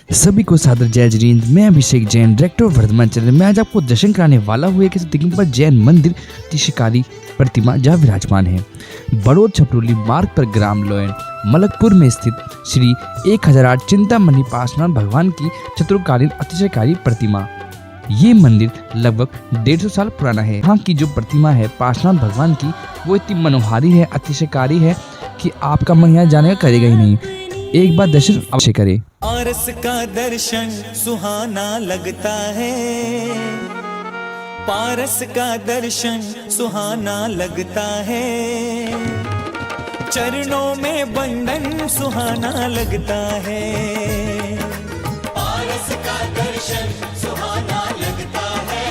सभी को सादर जय जरींद। मैं अभिषेक जैन, डायरेक्टर वर्धमान चैनल। मैं आज आपको दर्शन कराने वाला हूँ एक ऐसे दिगंबर पर जैन मंदिर की शिकारी प्रतिमा जहाँ विराजमान है बड़ौद छपरोली मार्ग पर ग्राम लोयन मलकपुर में स्थित श्री 1008 चिंतामणि पार्श्वनाथ भगवान की चतुर्कालीन अतिशयकारी प्रतिमा। ये मंदिर लगभग 150 साल पुराना है। यहाँ की जो प्रतिमा है पार्श्वनाथ भगवान की, वो इतनी मनोहारी है, अतिशयकारी है कि आपका मन यहाँ जाने का करेगा ही नहीं। एक बार दर्शन अवश्य करें। पारस का दर्शन सुहाना लगता है, पारस का दर्शन सुहाना लगता है, चरणों में बंधन सुहाना लगता है। पारस का दर्शन सुहाना लगता है,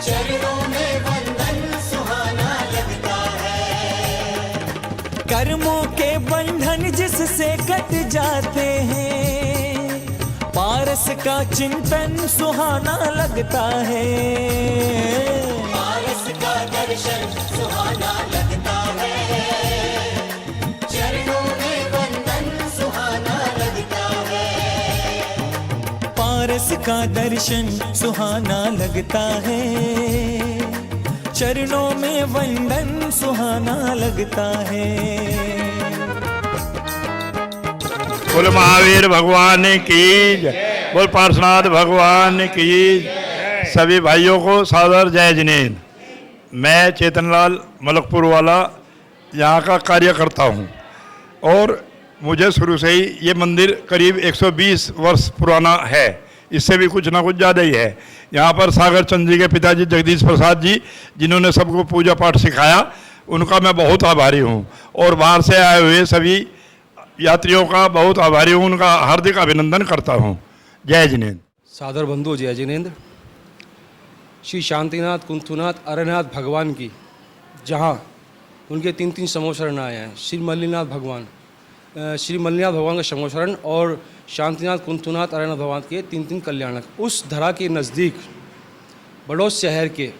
चरणों में बंधन सुहाना लगता है। कर्मों के बंधन जिससे कट जाते हैं, पारस का चिंतन सुहाना लगता है। पारस का दर्शन सुहाना लगता है, चरणों में बंधन सुहाना लगता है। पारस का दर्शन सुहाना लगता है, चरणों में बंधन सुहाना लगता है। बोल महावीर भगवान की जय, बोल पार्श्वनाथ भगवान की जय। सभी भाइयों को सादर जय जिनेंद्र। मैं चेतनलाल मलकपुर वाला यहाँ का कार्य करता हूँ और मुझे शुरू से ही ये मंदिर करीब 120 वर्ष पुराना है, इससे भी कुछ ना कुछ ज़्यादा ही है। यहाँ पर सागर चंद जी के पिताजी जगदीश प्रसाद जी, जिन्होंने सबको पूजा पाठ सिखाया, उनका मैं बहुत आभारी हूँ। और बाहर से आए हुए सभी यात्रियों का बहुत आभारी हूँ, उनका हार्दिक अभिनंदन करता हूँ। जय जिनेंद्र। सादर बंधु जय जिनेंद्र। श्री शांतिनाथ कुंथुनाथ अरनाथ भगवान की, जहाँ उनके 3 समोशरण आए हैं, श्री मल्लीनाथ भगवान का समोशरण और शांतिनाथ कुंथुनाथ अरनाथ भगवान के 3 कल्याणक, उस धरा के नज़दीक बड़ौद शहर के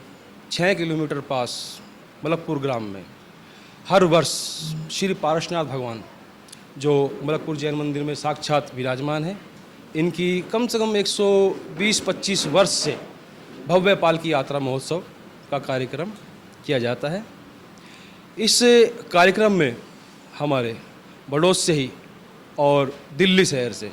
6 किलोमीटर पास मलकपुर ग्राम में हर वर्ष श्री पार्श्वनाथ भगवान, जो मलकपुर जैन मंदिर में साक्षात विराजमान है, इनकी कम से कम 120-25 वर्ष से भव्य पालकी यात्रा महोत्सव का कार्यक्रम किया जाता है। इस कार्यक्रम में हमारे बड़ौद से ही और दिल्ली शहर से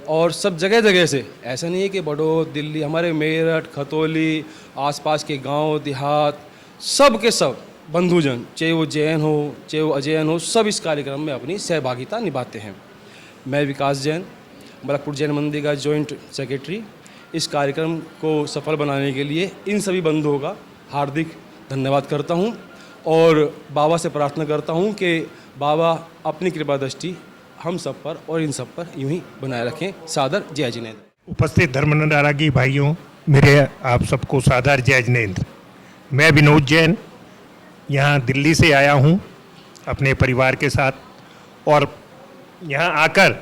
और सब जगह जगह से, ऐसा नहीं है कि बड़ौद दिल्ली, हमारे मेरठ खतौली आसपास के गांव देहात सब के सब बंधुजन, चाहे वो जैन हो चाहे वो अजैन हो, सब इस कार्यक्रम में अपनी सहभागिता निभाते हैं। मैं विकास जैन, मलकपुर जैन मंदिर का जॉइंट सेक्रेटरी, इस कार्यक्रम को सफल बनाने के लिए इन सभी बंधुओं का हार्दिक धन्यवाद करता हूं और बाबा से प्रार्थना करता हूं कि बाबा अपनी कृपा दृष्टि हम सब पर और इन सब पर यूं ही बनाए रखें। सादर जय जिनेंद्र। उपस्थित धर्मनंदारागी भाइयों, मेरे आप सबको सादर जय जिनेंद्र। मैं विनोद जैन यहाँ दिल्ली से आया हूँ अपने परिवार के साथ, और यहाँ आकर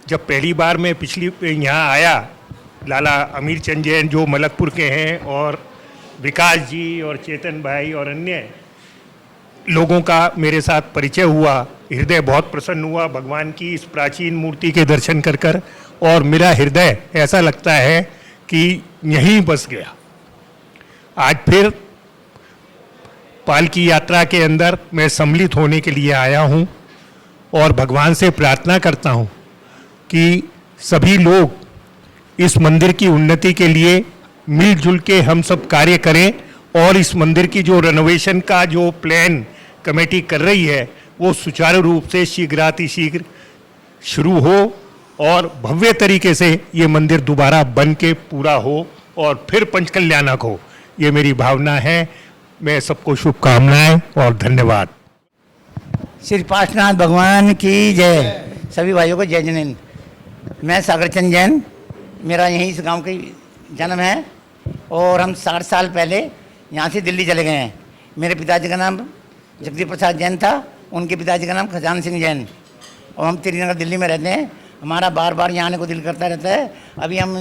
जब पहली बार मैं पिछली यहाँ आया, लाला अमीर चंद जैन जो मलकपुर के हैं और विकास जी और चेतन भाई और अन्य लोगों का मेरे साथ परिचय हुआ, हृदय बहुत प्रसन्न हुआ भगवान की इस प्राचीन मूर्ति के दर्शन कर कर, और मेरा हृदय ऐसा लगता है कि यहीं बस गया। आज फिर पालकी यात्रा के अंदर मैं सम्मिलित होने के लिए आया हूं और भगवान से प्रार्थना करता हूं कि सभी लोग इस मंदिर की उन्नति के लिए मिलजुल के हम सब कार्य करें और इस मंदिर की जो रेनोवेशन का जो प्लान कमेटी कर रही है वो सुचारू रूप से शीघ्रातिशीघ्र शुरू हो और भव्य तरीके से ये मंदिर दोबारा बन के पूरा हो और फिर पंचकल्याणक हो, ये मेरी भावना है। मैं सबको शुभकामनाएं और धन्यवाद। श्री पार्श्वनाथ भगवान की जय। सभी भाइयों को जय जिनेंद्र। मैं सागर चंद जैन, मेरा यहीं इस गांव का जन्म है और हम 60 साल पहले यहाँ से दिल्ली चले गए हैं। मेरे पिताजी का नाम जगदीश प्रसाद जैन था, उनके पिताजी का नाम खजान सिंह जैन, और हम त्रिनगर दिल्ली में रहते हैं। हमारा बार बार यहाँ आने को दिल करता रहता है। अभी हम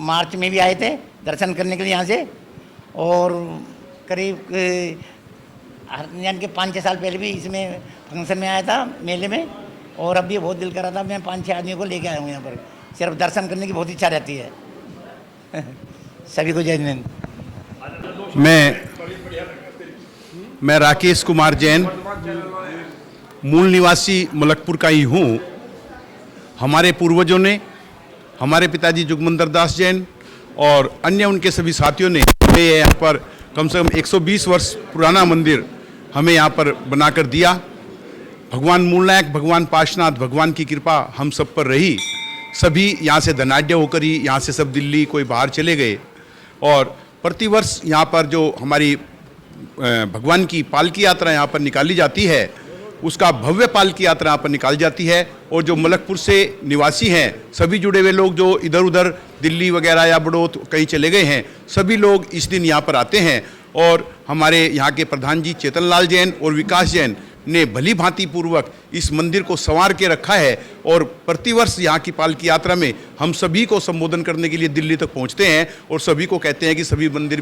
मार्च में भी आए थे दर्शन करने के लिए यहाँ से, और करीब यानी कि 5-6 साल पहले भी इसमें फंक्शन में आया था, मेले में, और अब भी बहुत दिल कर रहा था, मैं 5-6 आदमियों को लेके आया हूँ यहाँ पर, सिर्फ दर्शन करने की बहुत इच्छा रहती है। सभी को जय जिनेंद्र। मैं राकेश कुमार जैन मूल निवासी मलकपुर का ही हूँ। हमारे पूर्वजों ने, हमारे पिताजी जुगमंदर दास जैन और अन्य उनके सभी साथियों ने हमें यहाँ पर कम से कम 120 वर्ष पुराना मंदिर हमें यहाँ पर बनाकर दिया। भगवान मूलनायक, भगवान पार्श्वनाथ, भगवान की कृपा हम सब पर रही। सभी यहाँ से धनाढ्य होकर ही यहाँ से सब दिल्ली, कोई बाहर चले गए। और प्रतिवर्ष यहाँ पर जो हमारी भगवान की पालकी यात्रा यहाँ पर निकाली जाती है, उसका भव्य पालकी यात्रा यहाँ पर निकाली जाती है। और जो मलकपुर से निवासी हैं, सभी जुड़े हुए लोग जो इधर उधर दिल्ली वगैरह या बड़ौत कहीं चले गए हैं, सभी लोग इस दिन यहाँ पर आते हैं। और हमारे यहाँ के प्रधान जी चेतनलाल जैन और विकास जैन ने भली भांति पूर्वक इस मंदिर को संवार के रखा है। और प्रतिवर्ष यहाँ की पालकी यात्रा में हम सभी को संबोधन करने के लिए दिल्ली तक पहुँचते हैं और सभी को कहते हैं कि सभी मंदिर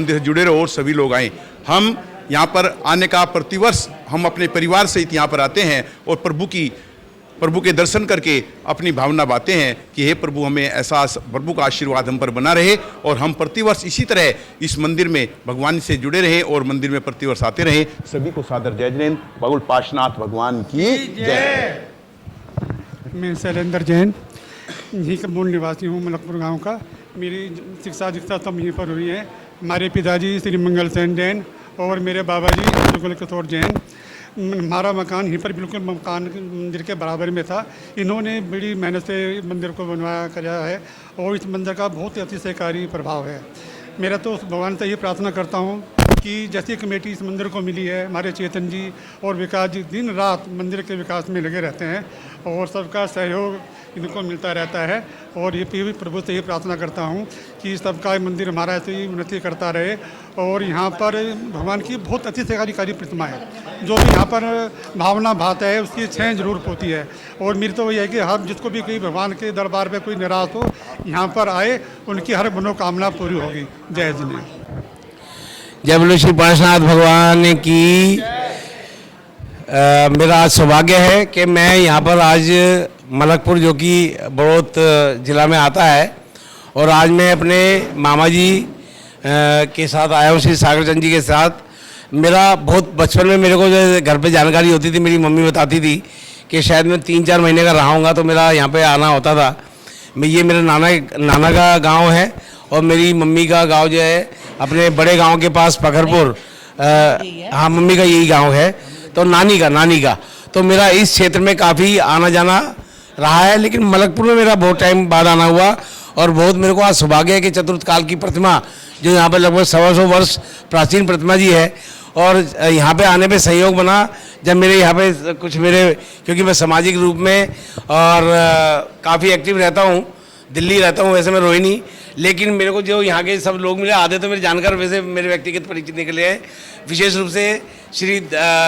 से जुड़े रहो और सभी लोग आएँ। हम यहाँ पर आने का प्रतिवर्ष हम अपने परिवार सहित यहाँ पर आते हैं और प्रभु के दर्शन करके अपनी भावना बातें हैं कि हे प्रभु, हमें ऐसा प्रभु का आशीर्वाद हम पर बना रहे और हम प्रतिवर्ष इसी तरह इस मंदिर में भगवान से जुड़े रहें और मंदिर में प्रतिवर्ष आते रहें। सभी को सादर जय जिनेंद्र। भगवान पार्श्वनाथ भगवान की जय। मैं शैलेंद्र जैन यहीं का मूल निवासी हूँ, मलकपुर गांव का। मेरी शिक्षा दीक्षा सब यहीं पर हुई है। हमारे पिताजी श्री मंगल सेन जैन और मेरे बाबा जी जुगल किशोर जैन। हमारा मकान यहीं पर बिल्कुल मकान मंदिर के बराबर में था। इन्होंने बड़ी मेहनत से मंदिर को बनवाया कराया है और इस मंदिर का बहुत ही अतिशयकारी प्रभाव है। मेरा तो भगवान से ये प्रार्थना करता हूँ कि जैसी कमेटी इस मंदिर को मिली है, हमारे चेतन जी और विकास जी दिन रात मंदिर के विकास में लगे रहते हैं और सबका सहयोग इनको मिलता रहता है। और ये भी प्रभु से ये प्रार्थना करता हूँ कि सबका मंदिर हमारा ऐसे ही उन्नति करता रहे। और यहाँ पर भगवान की बहुत अच्छी से प्रतिमा है, जो भी यहाँ पर भावना भात है उसकी इच्छाएँ जरूर होती है। और मेरी तो वही है कि हर जिसको भी कोई भगवान के दरबार पे कोई निराश हो, यहाँ पर आए, उनकी हर मनोकामना पूरी होगी। जय जिनेंद्र। जय बोलो श्री पार्श्वनाथ भगवान की। मेरा आज सौभाग्य है कि मैं यहाँ पर आज मलकपुर, जो कि बड़ौत ज़िला में आता है, और आज मैं अपने मामा जी के साथ आया हूँ, श्री सागरचंद जी के साथ। मेरा बहुत बचपन में मेरे को जो घर पे जानकारी होती थी, मेरी मम्मी बताती थी कि शायद मैं 3-4 महीने का रहा हूँगा तो मेरा यहाँ पे आना होता था। ये मेरे नाना का गांव है और मेरी मम्मी का गांव जो है अपने बड़े गांव के पास पखरपुर, हाँ मम्मी का यही गांव है, तो नानी का तो मेरा इस क्षेत्र में काफ़ी आना जाना रहा है। लेकिन मलकपुर में मेरा बहुत टाइम बाद आना हुआ और बहुत मेरे को आज सौभाग्य है कि चतुर्थ काल की प्रतिमा जो यहाँ पर लगभग 125 वर्ष प्राचीन प्रतिमा जी है, और यहाँ पे आने पे संयोग बना जब मेरे यहाँ पे कुछ क्योंकि मैं सामाजिक रूप में और काफ़ी एक्टिव रहता हूँ, दिल्ली रहता हूँ, वैसे मैं रोहिणी, लेकिन मेरे को जो यहाँ के सब लोग मिले, आधे तो मेरे जानकार, वैसे मेरे व्यक्तिगत परिचित निकले हैं। विशेष रूप से श्री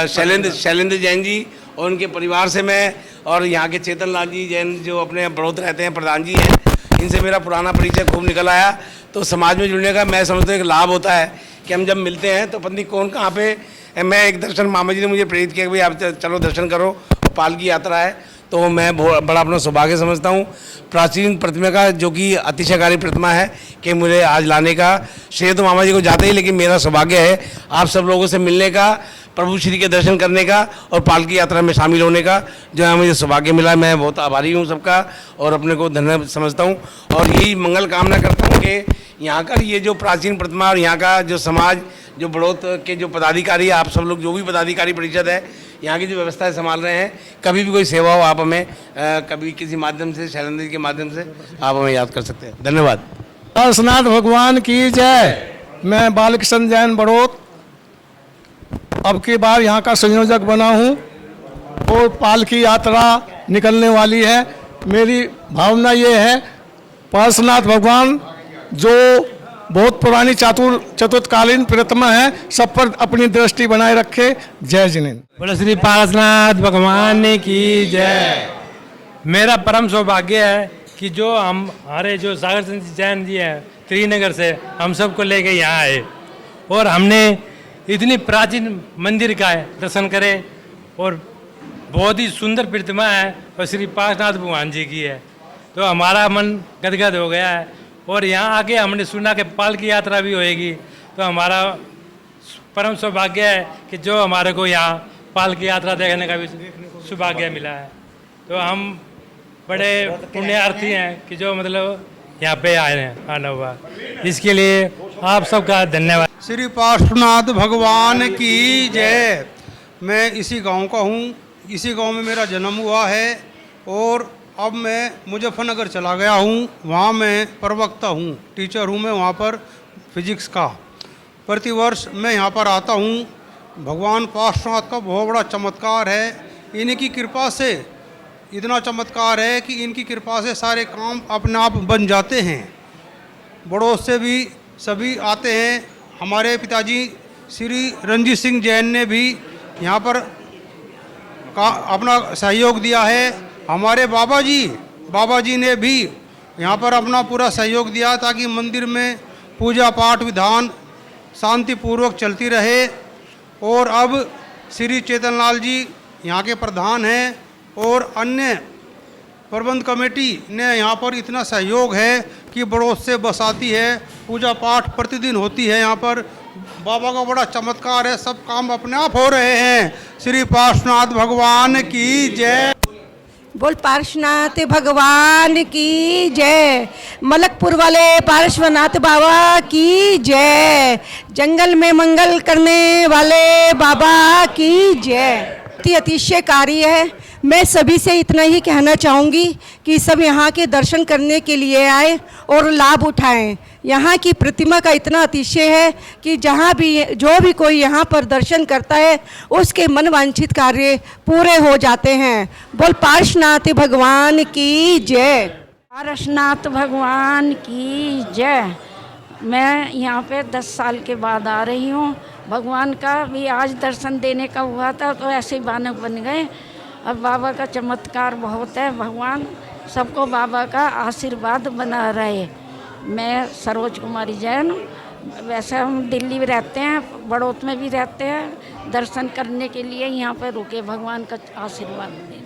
शैलेंद्र जैन जी और उनके परिवार से मैं, और यहाँ के चेतनलाल जी जैन जो अपने बड़ौत रहते हैं, प्रधान जी हैं, इनसे मेरा पुराना परिचय खूब निकल आया। तो समाज में जुड़ने का मैं समझता हूँ एक लाभ होता है कि हम जब मिलते हैं तो पत्नी कौन कहाँ पे। मैं एक दर्शन, मामा जी ने मुझे प्रेरित किया कि भाई आप चलो दर्शन करो, पालकी यात्रा है, तो मैं बड़ा अपना सौभाग्य समझता हूँ। प्राचीन प्रतिमा का जो कि अतिशयकारी प्रतिमा है कि मुझे आज लाने का श्रेय तो मामा जी को जाते ही, लेकिन मेरा सौभाग्य है आप सब लोगों से मिलने का, प्रभु श्री के दर्शन करने का और पालकी यात्रा में शामिल होने का जो है मुझे सौभाग्य मिला। मैं बहुत आभारी हूँ सबका और अपने को धन्य समझता हूँ और यही मंगल कामना करता हूँ कि यहाँ का ये जो प्राचीन प्रतिमा और यहाँ का जो समाज, जो बड़ौत के जो पदाधिकारी, आप सब लोग जो भी पदाधिकारी परिषद है, यहाँ की जो व्यवस्थाएं संभाल रहे हैं, कभी भी कोई सेवा हो आप हमें कभी किसी माध्यम से, शैलेंद्र जी के माध्यम से आप हमें याद कर सकते हैं। धन्यवाद। पार्श्वनाथ भगवान की जय। मैं बालकृष्ण जैन बड़ौत अब की बार यहाँ का संयोजक बना हूँ और पालकी यात्रा निकलने वाली है। मेरी भावना ये है, पार्श्वनाथ भगवान जो बहुत पुरानी चतुर्थकालीन प्रतिमा है, सब पर अपनी दृष्टि बनाए रखे। जय जिनेंद्र। बोलो श्री पार्श्वनाथ भगवान की जय। मेरा परम सौभाग्य है कि जो हमारे जो सागरचंद जैन जी हैं श्रीनगर से, हम सबको लेके यहाँ आए और हमने इतनी प्राचीन मंदिर का दर्शन करे और बहुत ही सुंदर प्रतिमा है और श्री पार्श्वनाथ भगवान जी की है। तो हमारा मन गदगद हो गया है। और यहाँ आके हमने सुना कि पालकी यात्रा भी होएगी, तो हमारा परम सौभाग्य है कि जो हमारे को यहाँ पालकी यात्रा देखने का भी सौभाग्य मिला है। तो हम बड़े पुण्यार्थी हैं कि जो मतलब यहाँ पे आए हैं, आना हुआ। इसके लिए आप सबका धन्यवाद। श्री पार्श्वनाथ भगवान की जय। मैं इसी गांव का हूँ, इसी गांव में मेरा जन्म हुआ है और अब मैं मुजफ्फरनगर चला गया हूँ। वहाँ मैं प्रवक्ता हूँ, टीचर हूँ मैं वहाँ पर फिजिक्स का। प्रतिवर्ष मैं यहाँ पर आता हूँ। भगवान पार्श्वनाथ का बहुत बड़ा चमत्कार है। इनकी कृपा से इतना चमत्कार है कि इनकी कृपा से सारे काम अपने आप बन जाते हैं। बड़ों से भी सभी आते हैं। हमारे पिताजी श्री रंजीत सिंह जैन ने भी यहाँ पर अपना सहयोग दिया है। हमारे बाबा जी ने भी यहाँ पर अपना पूरा सहयोग दिया ताकि मंदिर में पूजा पाठ विधान शांतिपूर्वक चलती रहे। और अब श्री चेतनलाल जी यहाँ के प्रधान हैं और अन्य प्रबंध कमेटी ने यहाँ पर इतना सहयोग है कि बड़ोस से बसाती है, पूजा पाठ प्रतिदिन होती है। यहाँ पर बाबा का बड़ा चमत्कार है, सब काम अपने आप हो रहे हैं। श्री पार्श्वनाथ भगवान की जय। बोल पार्श्वनाथ भगवान की जय। मलकपुर वाले पार्श्वनाथ बाबा की जय। जंगल में मंगल करने वाले बाबा की जय। अतिशयकारी है। मैं सभी से इतना ही कहना चाहूँगी कि सब यहाँ के दर्शन करने के लिए आए और लाभ उठाएं। यहाँ की प्रतिमा का इतना अतिशय है कि जहाँ भी जो भी कोई यहाँ पर दर्शन करता है उसके मनवांछित कार्य पूरे हो जाते हैं। बोल पार्श्वनाथ भगवान की जय। पार्श्वनाथ भगवान की जय। मैं यहाँ पे 10 साल के बाद आ रही हूँ। भगवान का भी आज दर्शन देने का हुआ था तो ऐसे ही बानक बन गए। अब बाबा का चमत्कार बहुत है। भगवान सबको बाबा का आशीर्वाद बना रहे। मैं सरोज कुमारी जैन। वैसे हम दिल्ली में रहते हैं, बड़ौत में भी रहते हैं। दर्शन करने के लिए यहाँ पर रुके, भगवान का आशीर्वाद लें।